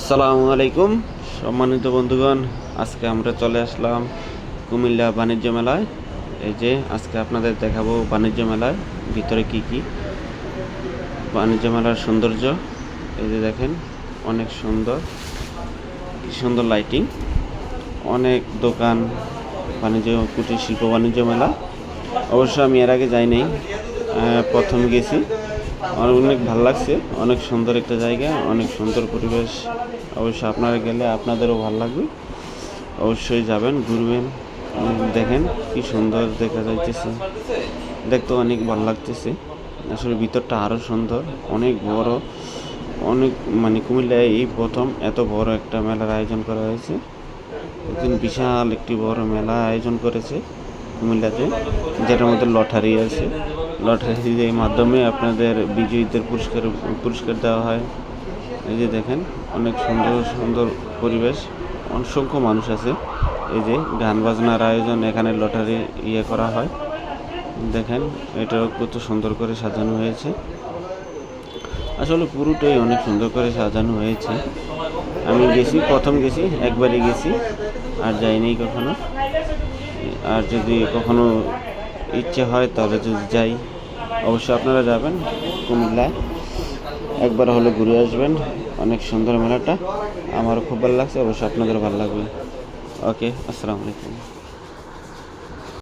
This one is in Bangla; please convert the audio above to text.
আসসালামু আলাইকুম সম্মানিত বন্ধুগণ, আজকে আমরা চলে আসলাম কুমিল্লা বাণিজ্য মেলায়। এই যে আজকে আপনাদের দেখাবো বাণিজ্য মেলায় ভিতরে কি বাণিজ্য মেলার সৌন্দর্য। এই যে দেখেন, অনেক সুন্দর, কি সুন্দর লাইটিং, অনেক দোকান, বাণিজ্য কুটির শিল্প বাণিজ্য মেলা। অবশ্য আমি এর আগে যাই নাই, প্রথম গেছি। আমার অনেক ভালো লাগছে, অনেক সুন্দর একটা জায়গা, অনেক সুন্দর পরিবেশ। অবশ্যই আপনারা গেলে আপনাদেরও ভালো লাগবে, অবশ্যই যাবেন, ঘুরবেন। দেখেন কি সুন্দর দেখা যাইতেছে, দেখতে অনেক ভালো লাগতেছে। আসলে ভিতরটা আরও সুন্দর, অনেক বড়, অনেক কুমিল্লায় এই প্রথম এত বড় একটা মেলার আয়োজন করা হয়েছে। একদিন বিশাল একটি বড় মেলা আয়োজন করেছে কুমিল্লাতে, যেটার মধ্যে লটারি আছে। লটারির মাধ্যমে আপনাদের বিজয়ীদের পুরস্কার দেওয়া হয়। এই যে দেখেন, অনেক সুন্দর সুন্দর পরিবেশ, অসংখ্য মানুষ আছে। এই যে গান বাজনার আয়োজন, এখানে লটারি করা হয়। দেখেন, এটাও কত সুন্দর করে সাজানো হয়েছে। আসলে পুরোটাই অনেক সুন্দর করে সাজানো হয়েছে। আমি গেছি, প্রথম গেছি, একবারই গেছি, আর যাইনি কখনো। আর যদি কখনো ইচ্ছে হয় তাহলে যদি যাই, অবশ্যই আপনারা যাবেন কুমিল্লায়, একবার হলে ঘুরে আসবেন। অনেক সুন্দর মেলাটা, আমারও খুব ভালো লাগছে, অবশ্যই আপনাদেরও ভালো লাগবে। ওকে, আসসালামু আলাইকুম।